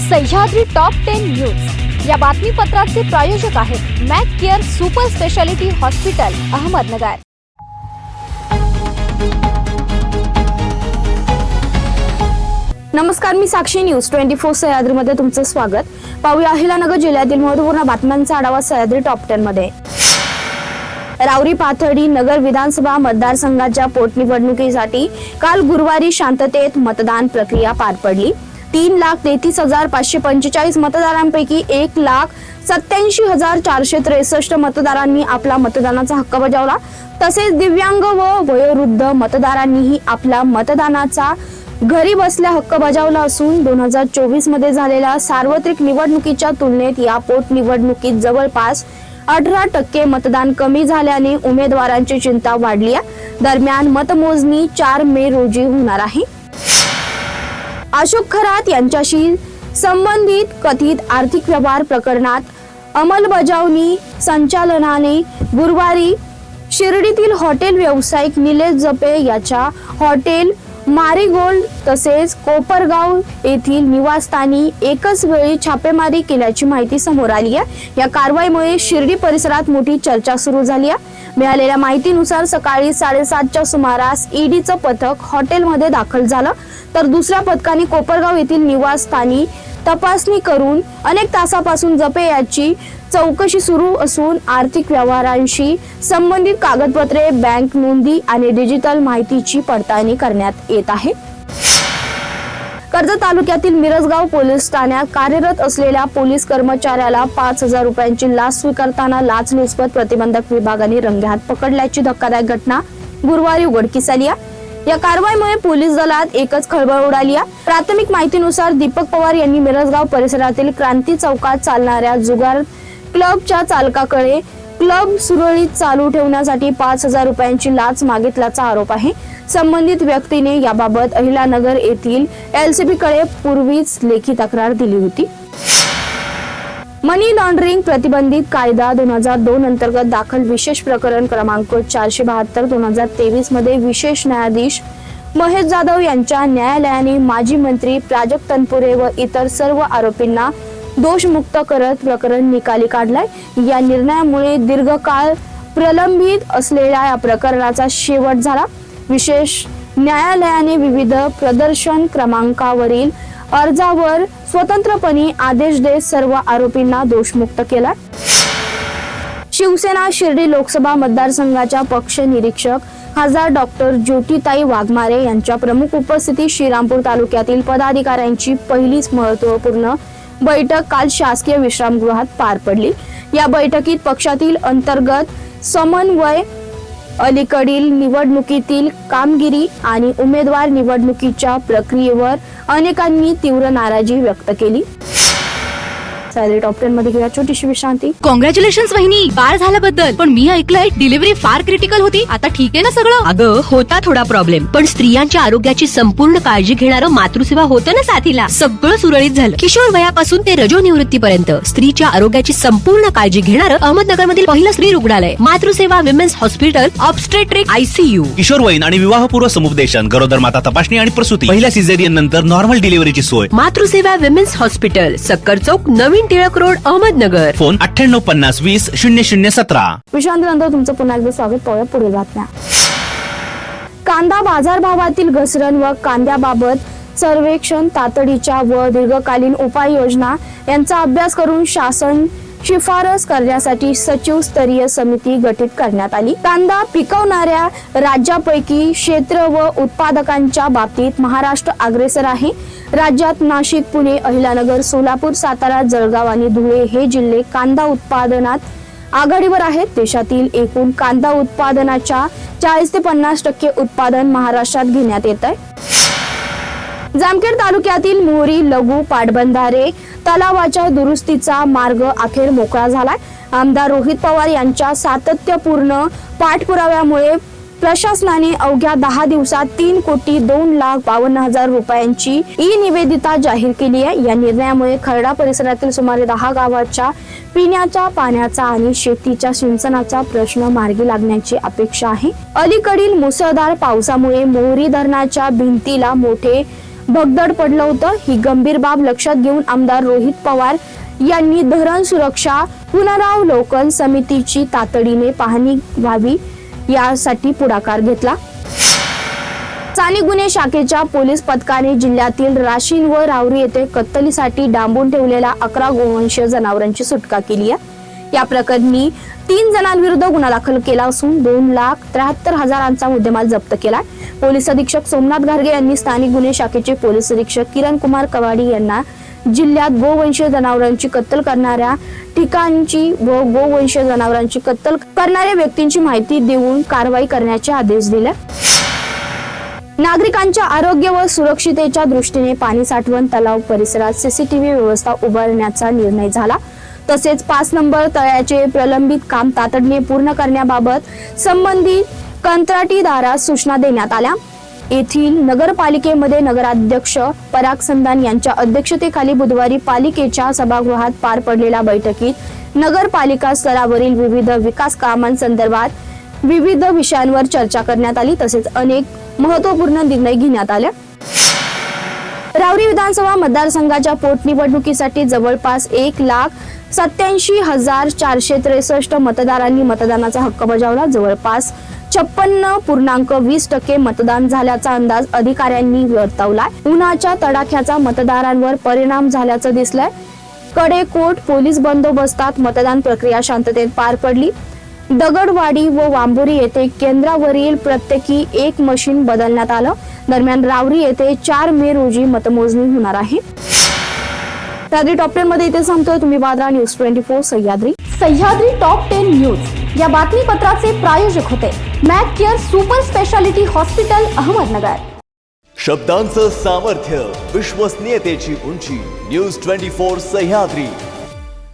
Sahyadri top 10 news या बातमीपत्राचे प्रायोजक आहेत Mac care super speciality hospital Ahmednagar. नमस्कार, मी साक्षी न्यूज 24 सह्याद्रीमध्ये तुमचं स्वागत। पाहूया अहिलानगर जिल्ह्यातील महत्त्वपूर्ण बातम्यांचा आढावा सह्याद्री टॉप 10 मध्ये। रावरी पाथर्डी नगर विधानसभा मतदारसंघाच्या पोटनिवडणुकीसाठी काल गुरुवारी शांततेत मतदान प्रक्रिया पार पडली। 3,33,545 मतदारांपैकी 1,87,463 मतदारांनी आपला मतदानाचा हक्क बजावला। तसेच दिव्यांग व वयोवृद्ध मतदारांनीही आपला मतदानाचा घरी बसल्या हक्क बजावला असून 2024 मध्ये झालेल्या सार्वत्रिक निवडणुकीच्या तुलनेत या पोटनिवडणुकीत जवळपास 18% मतदान कमी झाल्याने उमेदवारांची चिंता वाढली आहे। दरम्यान मतमोजणी 4 मे रोजी होणार आहे। अशोक खरात यांच्याशी संबंधित कथित आर्थिक व्यवहार प्रकरणात अंमलबजावणी संचालनाने गुरुवारी शिर्डीतील हॉटेल व्यावसायिक निलेश जपे याच्या हॉटेल मारीगोल्ड तसेच कोपरगाव येथील निवासस्थानी एकच वेळी छापेमारी केल्याची माहिती समोर आली आहे। या कारवाईमुळे शिर्डी परिसरात मोठी चर्चा सुरू झाली आहे। मिळालेल्या माहितीनुसार सकाळी 7:30च्या सुमारास ईडीचं पथक हॉटेलमध्ये दाखल झालं, तर दुसऱ्या पथकाने कोपरगाव येथील निवासस्थानी तपासणी करून अनेक तासापासून जपे याची चौकशी सुरू असून आर्थिक व्यवहारांशी संबंधित कागदपत्रे, बँक नोंदी आणि डिजिटल माहितीची पडताळणी करण्यात येत आहे। कर्जत तालुक्यातील मिरजगाव पोलीस ठाण्यात कार्यरत असलेल्या पोलीस कर्मचाऱ्याला 5,000 रुपयांची लाच स्वीकारताना लाचलुचपत प्रतिबंधक विभागाने रंगेहात पकडल्याची धक्कादायक घटना गुरुवारी उघडकीस आली आहे। या कारवाईमुळे पोलीस दलात एकच खळबळ उडाली आहे। प्राथमिक माहितीनुसार दीपक पवार यांनी मिरजगाव परिसरातील क्रांती चौकात चालणाऱ्या जुगार क्लबच्या चालकाकडे क्लब सुरळीत चालू ठेवण्यासाठी 5,000 रुपयांची लाच मागितल्याचा आरोप आहे। संबंधित व्यक्तीने याबाबत अहिलानगर येथील एलसीबी कडे पूर्वीच लेखी तक्रार दिली होती। मनी लॉन्ड्रिंग प्रतिबंधित कायदा 2002 अंतर्गत दाखल विशेष प्रकरण क्रमांक 472/2023 मध्ये विशेष न्यायाधीश महेश जाधव यांच्या न्यायालयाने माजी मंत्री प्राजक्त तनपुरे व इतर सर्व आरोपींना दोषमुक्त करत प्रकरण निकाली काढलाय। या निर्णयामुळे दीर्घकाळ प्रलंबित असलेल्या या प्रकरणाचा शेवट झाला। विशेष न्यायालयाने विविध प्रदर्शन क्रमांकावरील अर्जावर स्वतंत्रपणे आदेश देत सर्व आरोपींना दोषमुक्त केला। शिवसेना शिर्डी लोकसभा मतदारसंघाच्या पक्ष निरीक्षक खासदार डॉक्टर ज्योतिताई वाघमारे यांच्या प्रमुख उपस्थितीत श्रीरामपूर तालुक्यातील पदाधिकाऱ्यांची पहिलीच महत्त्वपूर्ण बैठक काल शासकीय विश्रामगृहात पार पडली। या बैठकीत पक्षातील अंतर्गत समन्वय, अलीकडील निवडणुकीतील कामगिरी आणि उमेदवार निवडणुकीच्या प्रक्रियेवर अनेकांनी तीव्र नाराजी व्यक्त केली। सह्याद्री टॉप 10 मध्ये घेऊया छोटीशी विश्रांती। कॉंग्रॅच्युलेशन्स वहिनी, बाळ झाल्याबद्दल। पण मी ऐकलंय डिलिव्हरी फार क्रिटिकल होती। आता ठीक आहे ना सगळं? अगं होता थोडा प्रॉब्लेम, पण स्त्रियांच्या आरोग्याची संपूर्ण काळजी घेणारं मातृसेवा होतं ना साथीला। सगळं सुरळीत झालं। किशोर वयापासून ते रजोनिवृत्तीपर्यंत स्त्रीच्या आरोग्याची संपूर्ण काळजी घेणारं अहमदनगर मधील पहिलं स्त्री रुग्णालय Matruseva women's hospital obstetric ICU। किशोरवयीन आणि विवाहपूर्व समुपदेशन, गरोदर माता तपासणी आणि प्रसूती, पहिल्या सिझेरियन नंतर नॉर्मल डिलिव्हरीची सोय। मातृसेवा विमेन्स हॉस्पिटल, सक्कर चौक, नवीन टिळक रोड, अहमदनगर। फोन 9850200017। विश्रांतीनंतर तुमचं पुन्हा एकदा स्वागत। पाहूया पुढील बातम्या। कांदा बाजारभावातील घसरण व कांद्याबाबत सर्वेक्षण, तातडीच्या व दीर्घकालीन उपाययोजना यांचा अभ्यास करून शासन शिफारस करण्यासाठी सचिव स्तरीय समिती गठीत करण्यात आली। कांदा पिकवणाऱ्या राज्यापैकी क्षेत्र व उत्पादकांच्या बाबतीत महाराष्ट्र अग्रेसर आहे। राज्यात नाशिक, पुणे, अहिलानगर, सोलापूर, सातारा, जळगाव आणि धुळे हे जिल्हे कांदा उत्पादनात आघाडीवर आहेत। देशातील एकूण कांदा उत्पादनाच्या 40 ते 50% उत्पादन महाराष्ट्रात घेण्यात येत आहे। जामखेड तालुक्यातील मोहरी लघु पाटबंधारे तलावाच्या दुरुस्तीचा मार्ग अखेर मोकळा झालाय। आमदार रोहित पवार यांच्या सातत्यपूर्ण पाठपुराव्यामुळे प्रशासनाने अवघ्या 10 दिवसात 3,02,52,000 रुपयांची ई-निवेदिता जाहीर केली आहे। या निर्णयामुळे खर्डा परिसरातील सुमारे 10 गावाच्या पिण्याच्या पाण्याचा आणि शेतीच्या सिंचनाचा प्रश्न मार्गी लागण्याची अपेक्षा आहे। अलीकडील मुसळधार पावसामुळे मोहरी धरणाच्या भिंतीला मोठे भगदड पडलं होतं. ही गंभीर बाब लक्षात घेऊन आमदार रोहित पवार यांनी धरण सुरक्षा पुनरावलोकन समितीची तातडीने पाहणी व्हावी यासाठी पुढाकार घेतला. स्थानिक गुन्हे शाखेच्या पोलीस पथकाने जिल्ह्यातील राशीन व रावरी येथे कत्तलीसाठी डांबून ठेवलेल्या 11 गोवंशीय जनावरांची सुटका केली आहे. या प्रकरणी 3 जणांविरुद्ध गुन्हा दाखल केला असून 2,73,000चा मुद्देमाल जप्त केला. पोलीस अधीक्षक सोमनाथ घारगे यांनी स्थानिक गुन्हे शाखेचे पोलीस अधीक्षक किरण कुमार कवाडी यांना जिल्ह्यात गोवंशीय जनावरांची कत्तल करणाऱ्या ठिकाणची व गोवंशीय जनावरांची कत्तल करणाऱ्या व्यक्तींची माहिती देऊन कारवाई करण्याचे आदेश दिले. नागरिकांच्या आरोग्य व सुरक्षितेच्या दृष्टीने पाणी साठवण तलाव परिसरात सीसीटीव्ही व्यवस्था उभारण्याचा निर्णय झाला. तसेच 5 नंबर तळ्याचे प्रलंबित काम तातडीने पूर्ण करण्याबाबत संबंधित कंत्राटीदारास सूचना देण्यात आल्या. येथील नगरपालिकेमध्ये नगराध्यक्ष पराग संधान यांच्या अध्यक्षतेखाली बुधवारी पालिकेच्या सभागृहात पार पडलेल्या बैठकीत नगरपालिका स्तरावरील विविध विकास कामांसंदर्भात विविध विषयांवर चर्चा करण्यात आली. तसेच अनेक महत्त्वपूर्ण निर्णय घेण्यात आले. रावरी विधानसभा मतदारसंघाच्या पोटनिवडणुकीसाठी जवळपास 1,87,463 मतदारांनी मतदानाचा हक्क बजावला. जवळपास 56.20% मतदान झाल्याचा अंदाज अधिकाऱ्यांनी वर्तवला. उन्हाच्या तडाख्याचा मतदारांवर परिणाम झाल्याचं दिसलंय. कडेकोट पोलीस बंदोबस्तात मतदान प्रक्रिया शांततेत पार पडली. दगडवाडी व वांबोरी येथे केंद्रावरील प्रत्येकी 1 मशीन बदलण्यात आलं. दरम्यान रावरी येथे 4 मे रोजी मतमोजणी होणार आहे. सह्याद्री टॉप 10 मध्ये इथे सांगतोय. तुम्ही बादरा news 24 Sahyadri. Sahyadri top 10 news या बातमीपत्राचे प्रायोजक होते Mac care super speciality hospital Ahmednagar. शब्दांचं सामर्थ्य, विश्वसनीयतेची उंची. न्यूज 24 सह्याद्री.